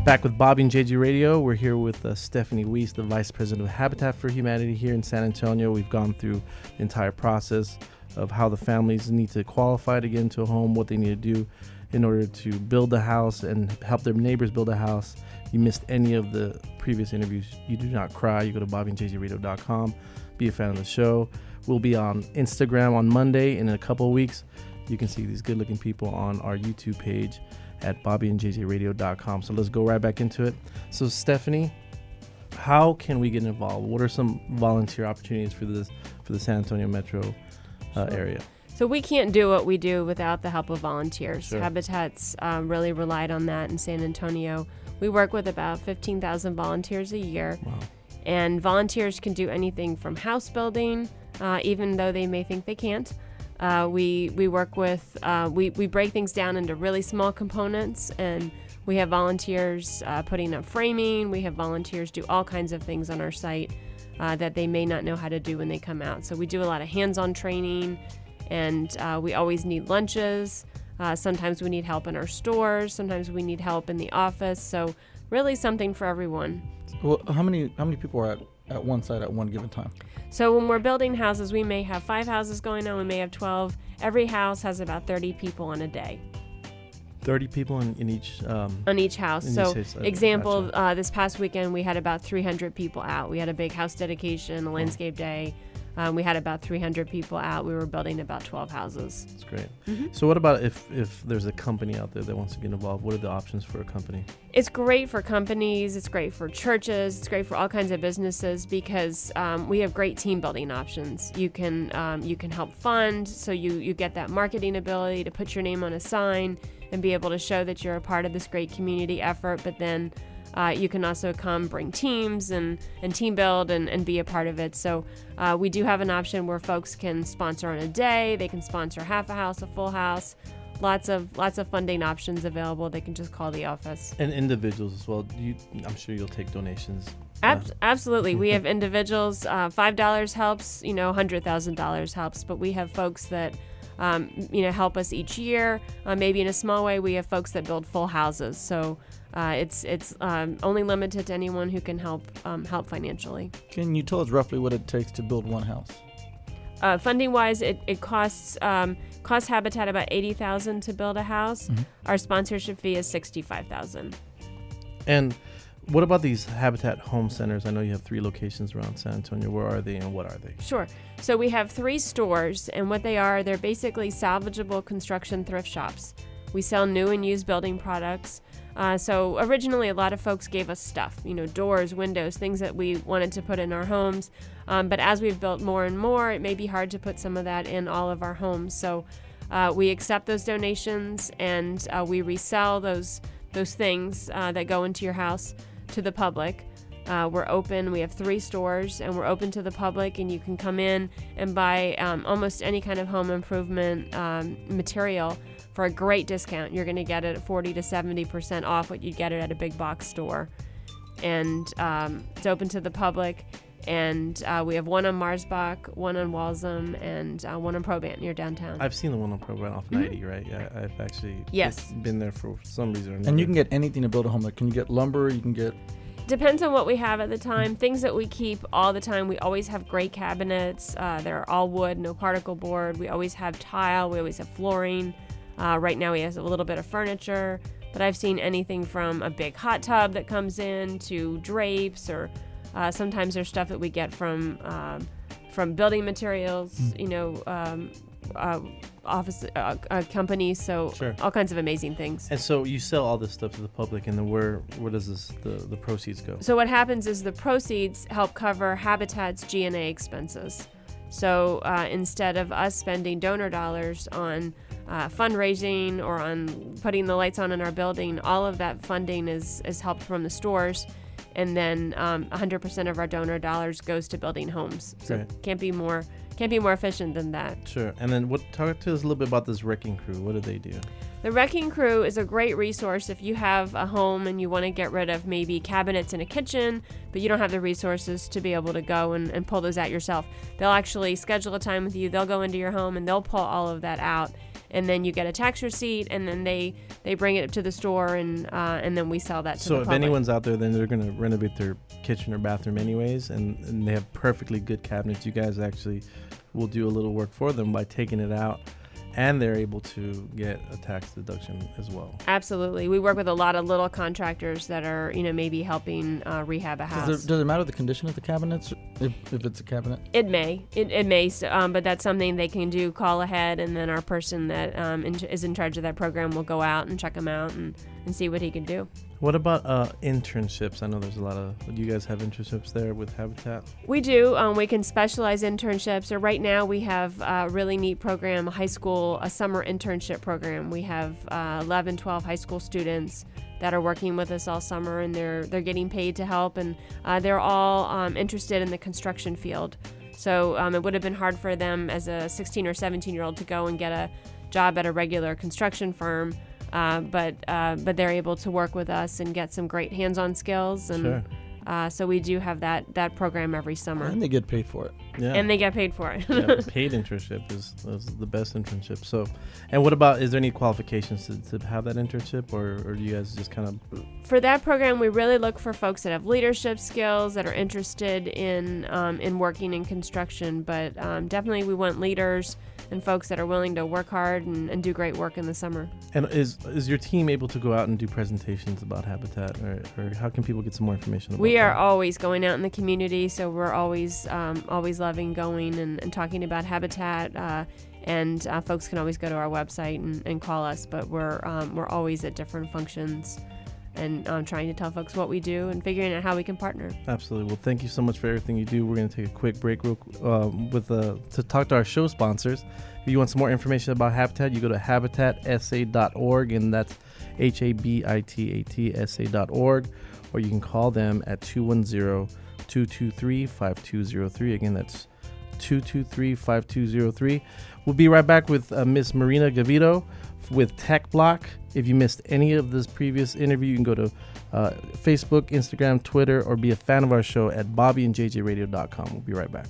Back with Bobby and JG Radio. We're here with Stephanie Wiese, the Vice President of Habitat for Humanity here in San Antonio. We've gone through the entire process of how the families need to qualify to get into a home, what they need to do in order to build a house and help their neighbors build a house. You missed any of the previous interviews, you do not cry. You go to bobbyandjjradio.com, be a fan of the show. We'll be on Instagram on Monday, and in a couple of weeks, you can see these good-looking people on our YouTube page at bobbyandjjradio.com. So let's go right back into it. So Stephanie, how can we get involved? What are some volunteer opportunities for the San Antonio metro area? So we can't do what we do without the help of volunteers. Sure. Habitat's really relied on that in San Antonio. We work with about 15,000 volunteers a year. Wow. And volunteers can do anything from house building, even though they may think they can't. We work with, we break things down into really small components, and we have volunteers putting up framing. We have volunteers do all kinds of things on our site that they may not know how to do when they come out. So we do a lot of hands-on training, and we always need lunches. Sometimes we need help in our stores. Sometimes we need help in the office. So really something for everyone. Well, how many people are at one site at one given time? So when we're building houses, we may have 5 houses going on. We may have 12. Every house has about 30 people on a day. 30 people in each on each house. So example, this past weekend we had about 300 people out. We had a big house dedication, a landscape day. We had about 300 people out. We were building about 12 houses. That's great. Mm-hmm. So what about if there's a company out there that wants to get involved? What are the options for a company? It's great for companies. It's great for churches. It's great for all kinds of businesses because we have great team building options. You can help fund, so you get that marketing ability to put your name on a sign and be able to show that you're a part of this great community effort. But then you can also come bring teams and team build and be a part of it. So we do have an option where folks can sponsor on a day. They can sponsor half a house, a full house. Lots of funding options available. They can just call the office. And individuals as well. I'm sure you'll take donations. Absolutely. We have individuals. $5 helps. $100,000 helps. But we have folks that help us each year. Maybe in a small way, we have folks that build full houses. So it's only limited to anyone who can help financially. Can you tell us roughly what it takes to build one house? Funding wise, it costs Habitat about $80,000 to build a house. Mm-hmm. Our sponsorship fee is $65,000. And what about these Habitat home centers? I know you have 3 locations around San Antonio. Where are they and what are they? Sure. So we have 3 stores, and what they are, they're basically salvageable construction thrift shops. We sell new and used building products. So originally, a lot of folks gave us stuff, doors, windows, things that we wanted to put in our homes. But as we've built more and more, it may be hard to put some of that in all of our homes. So we accept those donations, and we resell those things that go into your house to the public. We're open. We have 3 stores, and we're open to the public, and you can come in and buy almost any kind of home improvement material for a great discount. You're going to get it at 40 to 70% off what you'd get it at a big box store. And it's open to the public. And we have one on Marsbach, one on Walsham, and one on Probant near downtown. I've seen the one on Probant off 90, right? Yeah, I've actually been there for some reason or another. And you can get anything to build a home. Like, can you get lumber? You can get... Depends on what we have at the time. Things that we keep all the time. We always have great cabinets. They're all wood, no particle board. We always have tile. We always have flooring. Right now we have a little bit of furniture. But I've seen anything from a big hot tub that comes in to drapes, or sometimes there's stuff that we get from building materials, office companies. So sure. All kinds of amazing things. And so you sell all this stuff to the public, and then where does the proceeds go? So what happens is the proceeds help cover Habitat's G&A expenses. So instead of us spending donor dollars on fundraising or on putting the lights on in our building, all of that funding is helped from the stores, and then 100% of our donor dollars goes to building homes. So Great. can't be more efficient than that. Sure. And then talk to us a little bit about this wrecking crew. What do they do? The wrecking crew is a great resource if you have a home and you want to get rid of maybe cabinets in a kitchen, but you don't have the resources to be able to go and pull those out yourself. They'll actually schedule a time with you. They'll go into your home and they'll pull all of that out and then you get a tax receipt, and then they bring it to the store, and then we sell that to the So if public. anyone's out there, then they're going to renovate their kitchen or bathroom anyways, and they have perfectly good cabinets. You guys actually will do a little work for them by taking it out, and they're able to get a tax deduction as well. Absolutely. We work with a lot of little contractors that are, maybe helping rehab a house. Does it matter the condition of the cabinets if it's a cabinet? It may, but that's something they can do. Call ahead, and then our person that is in charge of that program will go out and check them out and see what he can do. What about internships? I know there's a lot of. Do you guys have internships there with Habitat? We do. We can specialize internships. So right now we have a really neat program, a summer internship program. We have 11, 12 high school students that are working with us all summer, and they're getting paid to help, and they're all interested in the construction field. So it would have been hard for them as a 16 or 17-year-old to go and get a job at a regular construction firm. But they're able to work with us and get some great hands-on skills, and Sure. So we do have that program every summer, And they get paid for it. Yeah. and they get paid for it. Yeah, paid internship is the best internship. So, and what about? Is there any qualifications to have that internship, or do you guys just kind of? For that program, we really look for folks that have leadership skills, that are interested in working in construction. But definitely, we want leaders and folks that are willing to work hard and do great work in the summer. And is your team able to go out and do presentations about Habitat, or how can people get some more information about We are that? always going out in the community, so we're always loving going and talking about Habitat. And folks can always go to our website and call us. But we're always at different functions and trying to tell folks what we do and figuring out how we can partner. Absolutely. Well, thank you so much for everything you do. We're going to take a quick break to talk to our show sponsors. If you want some more information about Habitat, you go to habitatsa.org, and that's habitatsa.org, or you can call them at 210-223-5203. Again, that's 223-5203. We'll be right back with Miss Marina Gavito with Tech Bloc. If you missed any of this previous interview, you can go to Facebook, Instagram, Twitter, or be a fan of our show at bobbyandjjradio.com. We'll be right back.